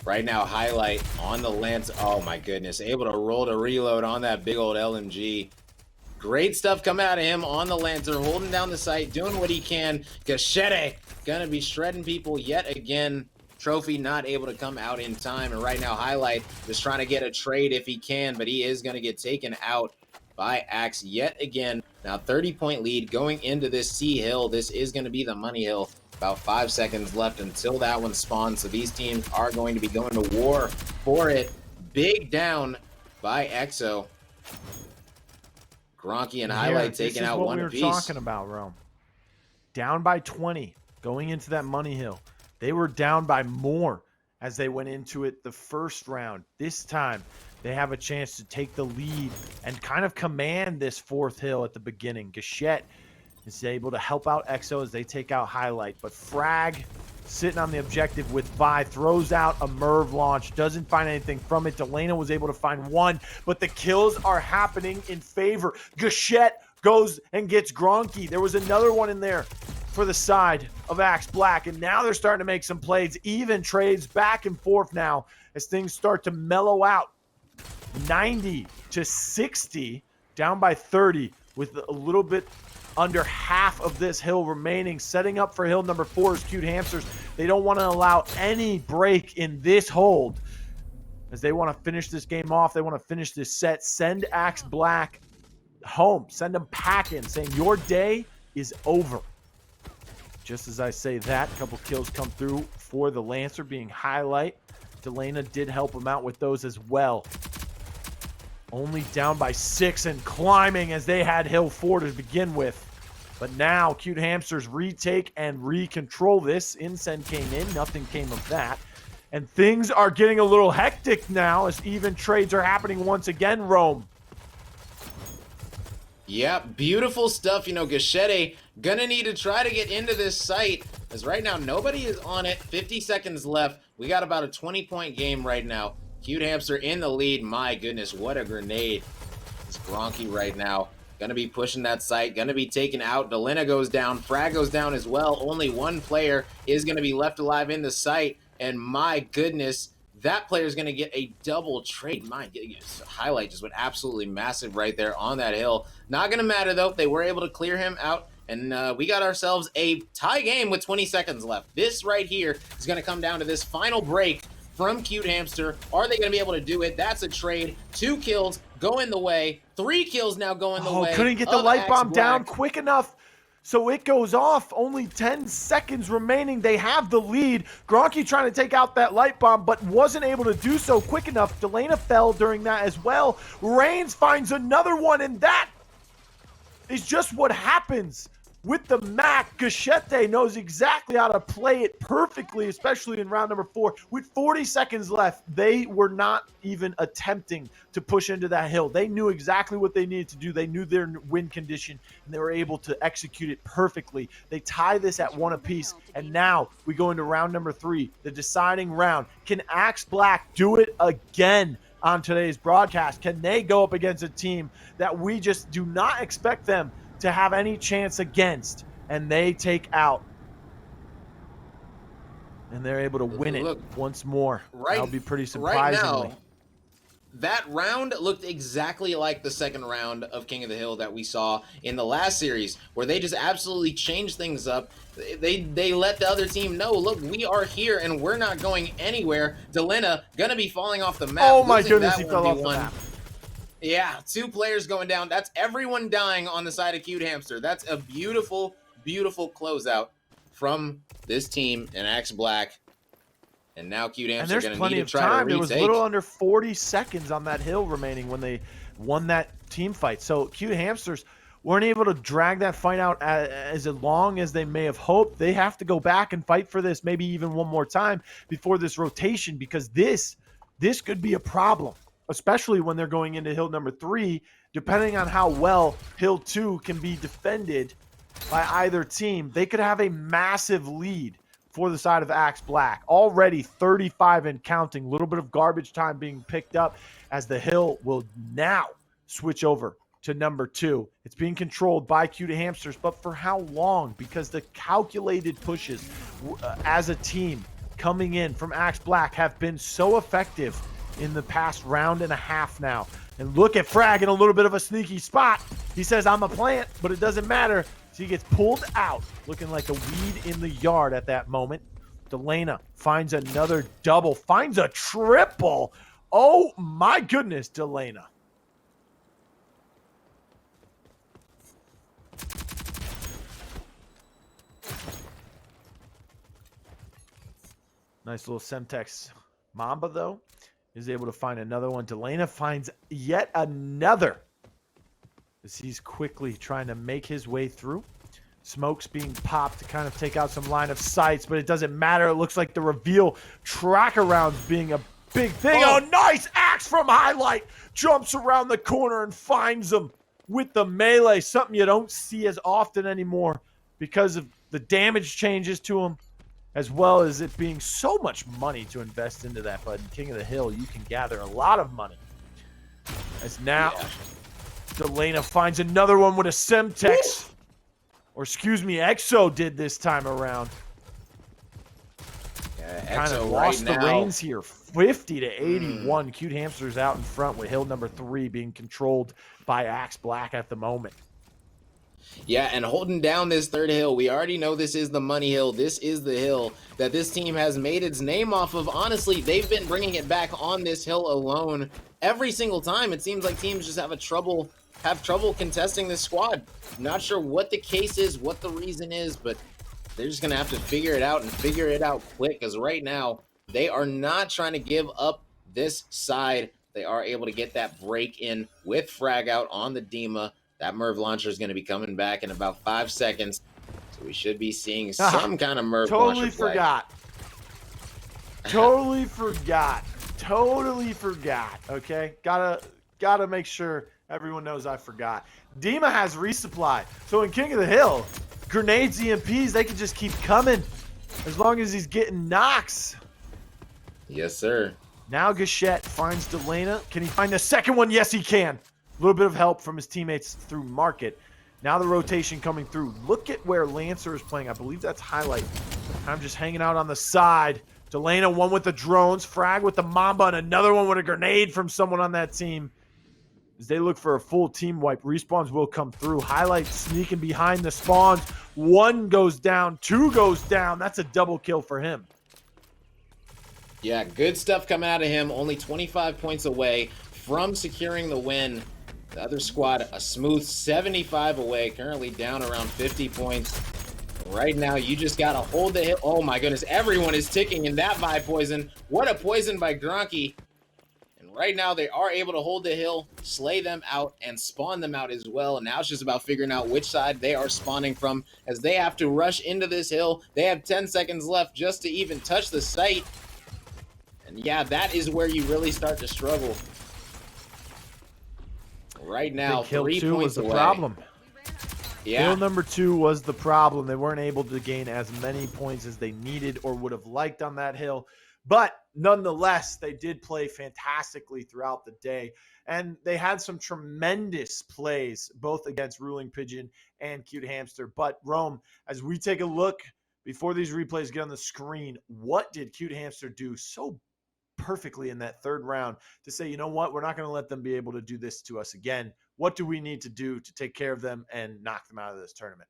Right now, highlight on the Lance. Oh my goodness. Able to roll to reload on that big old LMG. Great stuff coming out of him on the Lancer, holding down the site, doing what he can. Gachete gonna be shredding people yet again. Trophy not able to come out in time. And right now, highlight just trying to get a trade if he can, but he is gonna get taken out by Axe yet again. Now 30-point lead going into this C hill. This is gonna be the money hill. About 5 seconds left until that one spawns. So these teams are going to be going to war for it. Big down by EXO. Gronky and Highlight taking out one apiece. This is what we were talking about, Rome. Down by 20 going into that money hill. They were down by more as they went into it the first round. This time, they have a chance to take the lead and kind of command this fourth hill at the beginning. Gachette is able to help out EXO as they take out Highlight. But Frag, sitting on the objective with Vi, throws out a Merv launch, doesn't find anything from it. Delana was able to find one, but the kills are happening in favor. Gachette goes and gets Gronky. There was another one in there for the side of Axe Black, and now they're starting to make some plays. Even trades back and forth now as things start to mellow out. 90 to 60, down by 30 with a little bit under half of this hill remaining. Setting up for hill number 4 is Cute Hamsters. They don't want to allow any break in this hold as they want to finish this game off. They want to finish this set. Send Axe Black home. Send them packing, saying your day is over. Just as I say that, a couple kills come through for the Lancer, being Highlight. Delana did help him out with those as well. Only down by 6 and climbing as they had hill 4 to begin with. But now Cute Hamsters retake and recontrol this. Incend came in, nothing came of that. And things are getting a little hectic now as even trades are happening once again, Rome. Yeah, beautiful stuff. You know, Gachete gonna need to try to get into this site, as right now nobody is on it. 50 seconds left. We got about a 20-point game right now. Cute Hamster in the lead. My goodness, what a grenade. It's Gronky right now. Gonna be pushing that site, gonna be taken out. Delana goes down, Frag goes down as well. Only one player is gonna be left alive in the site, and my goodness, that player is going to get a double trade. My goodness, Highlight just went absolutely massive right there on that hill. Not going to matter, though. They were able to clear him out, and we got ourselves a tie game with 20 seconds left. This right here is going to come down to this final break from Cute Hamster. Are they going to be able to do it? That's a trade. 2 kills going the way. 3 kills now going the way. Couldn't get the light bomb down quick enough. So it goes off. Only 10 seconds remaining. They have the lead. Gronky trying to take out that light bomb, but wasn't able to do so quick enough. Delana fell during that as well. Reigns finds another one, and that is just what happens with the Mac. Gachete knows exactly how to play it perfectly, especially in round number 4. With 40 seconds left, they were not even attempting to push into that hill. They knew exactly what they needed to do. They knew their win condition, and they were able to execute it perfectly. They tie this at 1 apiece, and now we go into round number 3, the deciding round. Can Axe Black do it again on today's broadcast? Can they go up against a team that we just do not expect them to have any chance against, and they take out, and they're able to win it once more? That'll be pretty surprisingly. Right now, that round looked exactly like the second round of King of the Hill that we saw in the last series, where they just absolutely changed things up. They let the other team know, look, we are here and we're not going anywhere. Delana gonna be falling off the map. Oh my goodness, he fell off the map. Yeah, 2 players going down. That's everyone dying on the side of Cute Hamster. That's a beautiful, beautiful closeout from this team and Axe Black. And now Cute Hamster going to need to try to retake. There was a little under 40 seconds on that hill remaining when they won that team fight. So Cute Hamsters weren't able to drag that fight out as long as they may have hoped. They have to go back and fight for this maybe even one more time before this rotation, because this could be a problem, especially when they're going into hill number 3, depending on how well hill 2 can be defended. by either team, they could have a massive lead for the side of Axe Black. Already 35 and counting. A little bit of garbage time being picked up as the hill will now switch over to number 2. It's being controlled by Cute Hamsters, but for how long? Because the calculated pushes as a team coming in from Axe Black have been so effective in the past round and a half now. And look at Frag in a little bit of a sneaky spot. He says, I'm a plant, but it doesn't matter. So he gets pulled out, looking like a weed in the yard at that moment. Delana finds another double, finds a triple. Oh my goodness, Delana. Nice little Semtex Mamba, though, is able to find another one. Delana finds yet another as he's quickly trying to make his way through. Smoke's being popped to kind of take out some line of sights, but it doesn't matter. It looks like the reveal track arounds being a big thing. Oh, nice axe from Highlight. Jumps around the corner and finds him with the melee. Something you don't see as often anymore because of the damage changes to him, as well as it being so much money to invest into that. But in King of the Hill, you can gather a lot of money. As now, Delana finds another one with a Semtex. Or excuse me, Exo did this time around. Yeah, kind of lost the reins here. 50 to 81. Cute Hamsters out in front with hill number 3 being controlled by Axe Black at the moment. Yeah, and holding down this third hill, we already know this is the money hill. This is the hill that this team has made its name off of. Honestly, they've been bringing it back on this hill alone every single time. It seems like teams just have trouble contesting this squad. Not sure what the case is, what the reason is, but they're just gonna have to figure it out and figure it out quick, because right now they are not trying to give up this side. They are able to get that break in with Frag out on the Dima. That Merv launcher is going to be coming back in about 5 seconds. So we should be seeing some kind of Merv launcher play. Totally forgot. Okay? Gotta make sure everyone knows I forgot. Dima has resupply. So in King of the Hill, grenades, EMPs, they can just keep coming as long as he's getting knocks. Yes, sir. Now Gachette finds Delana. Can he find a second one? Yes, he can. A little bit of help from his teammates through Market. Now the rotation coming through. Look at where Lancer is playing. I believe that's Highlight. I'm just hanging out on the side. Delana, one with the drones. Frag with the Mamba, and another one with a grenade from someone on that team. As they look for a full team wipe, respawns will come through. Highlight sneaking behind the spawns. 1 goes down. 2 goes down. That's a double kill for him. Yeah, good stuff coming out of him. Only 25 points away from securing the win. The other squad, a smooth 75 away, currently down around 50 points. Right now, you just got to hold the hit. Oh my goodness, everyone is ticking in that by poison. What a poison by Gronky. And right now, they are able to hold the hill, slay them out, and spawn them out as well. And now it's just about figuring out which side they are spawning from, as they have to rush into this hill. They have 10 seconds left just to even touch the site. And yeah, that is where you really start to struggle. Right now, 3 points was the away. problem. Yeah. Hill number 2 was the problem. They weren't able to gain as many points as they needed or would have liked on that hill. But nonetheless, they did play fantastically throughout the day. And they had some tremendous plays, both against Ruling Pigeon and Cute Hamster. But Rome, as we take a look before these replays get on the screen, what did Cute Hamster do so perfectly in that third round to say, you know what, we're not going to let them be able to do this to us again? What do we need to do to take care of them and knock them out of this tournament?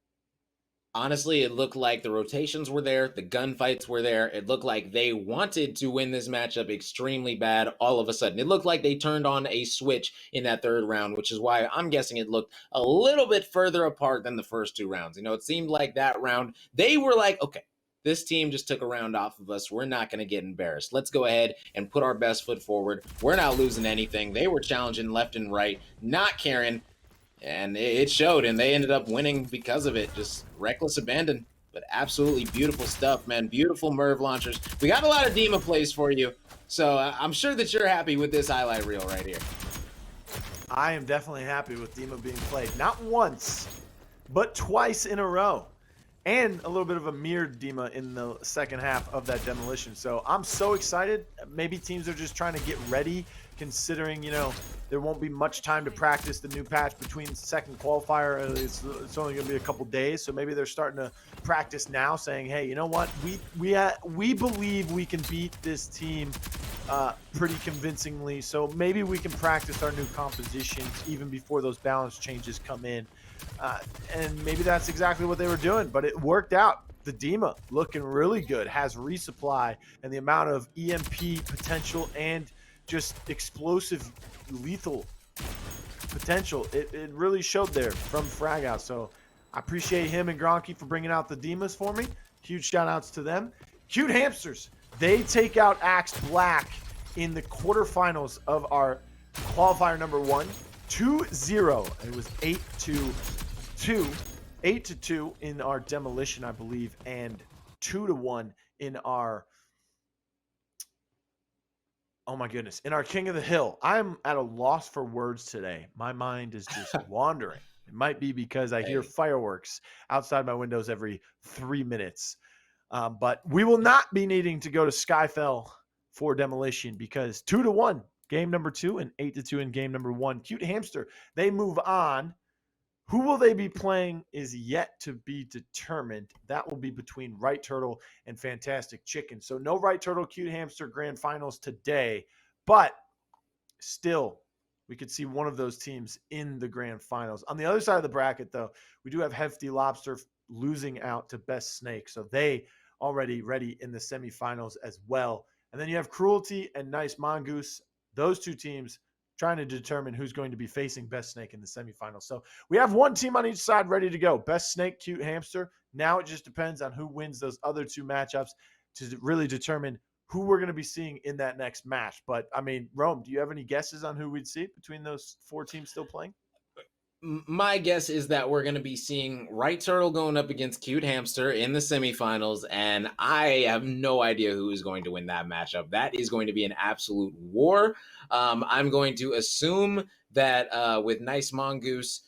Honestly, it looked like the rotations were there, the gunfights were there. It looked like they wanted to win this matchup extremely bad all of a sudden. It looked like they turned on a switch in that third round, which is why I'm guessing it looked a little bit further apart than the first 2 rounds. You know, it seemed like that round, they were like, okay, this team just took a round off of us. We're not going to get embarrassed. Let's go ahead and put our best foot forward. We're not losing anything. They were challenging left and right, not caring, and it showed, and they ended up winning because of it. Just reckless abandon, but absolutely beautiful stuff, man. Beautiful Merv launchers. We got a lot of Dima plays for you, so I'm sure that you're happy with this highlight reel right here. I am definitely happy with Dima being played. Not once, but twice in a row. And a little bit of a mirrored Dima in the second half of that demolition. So I'm so excited. Maybe teams are just trying to get ready, considering, there won't be much time to practice the new patch between second qualifier. It's only going to be a couple days. So maybe they're starting to practice now, saying, hey, you know what? We believe we can beat this team pretty convincingly. So maybe we can practice our new compositions even before those balance changes come in. And maybe that's exactly what they were doing, but it worked out. The Dima looking really good, has resupply, and the amount of EMP potential and just explosive lethal potential, it really showed there from Frag Out. So I appreciate him and Gronky for bringing out the Dimas for me. Huge shout outs to them. Cute Hamsters, they take out Axe Black in the quarterfinals of our qualifier number 1, 2-0. It was 8-2, 8-2 in our demolition, I believe, and 2-1 in our, oh my goodness, in our King of the Hill. I'm at a loss for words today. My mind is just wandering. It might be because I hear fireworks outside my windows every 3 minutes. But we will not be needing to go to Skyfell for demolition because 2-1 game number 2 and 8-2 in game number 1. Cute Hamster, they move on. Who will they be playing is yet to be determined. That will be between Right Turtle and Fantastic Chicken. So no Right Turtle, Cute Hamster grand finals today, but still we could see one of those teams in the grand finals. On the other side of the bracket, though, we do have Hefty Lobster losing out to Best Snake. So they already ready in the semifinals as well. And then you have Cruelty and Nice Mongoose. Those two teams trying to determine who's going to be facing Best Snake in the semifinals. So we have one team on each side ready to go. Best Snake, Cute Hamster. Now it just depends on who wins those other two matchups to really determine who we're going to be seeing in that next match. But, I mean, Rome, do you have any guesses on who we'd see between those 4 teams still playing? My guess is that we're going to be seeing Right Turtle going up against Cute Hamster in the semifinals, and I have no idea who is going to win that matchup. That is going to be an absolute war. I'm going to assume that with Nice Mongoose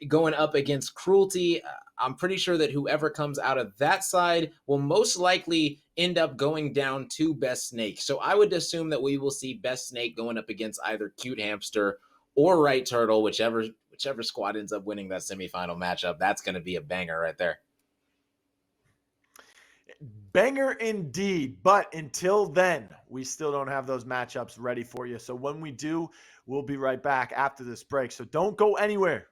going up against Cruelty, I'm pretty sure that whoever comes out of that side will most likely end up going down to Best Snake. So I would assume that we will see Best Snake going up against either Cute Hamster or Right Turtle, whichever squad ends up winning that semifinal matchup. That's going to be a banger right there. Banger indeed. But until then, we still don't have those matchups ready for you. So when we do, we'll be right back after this break. So don't go anywhere.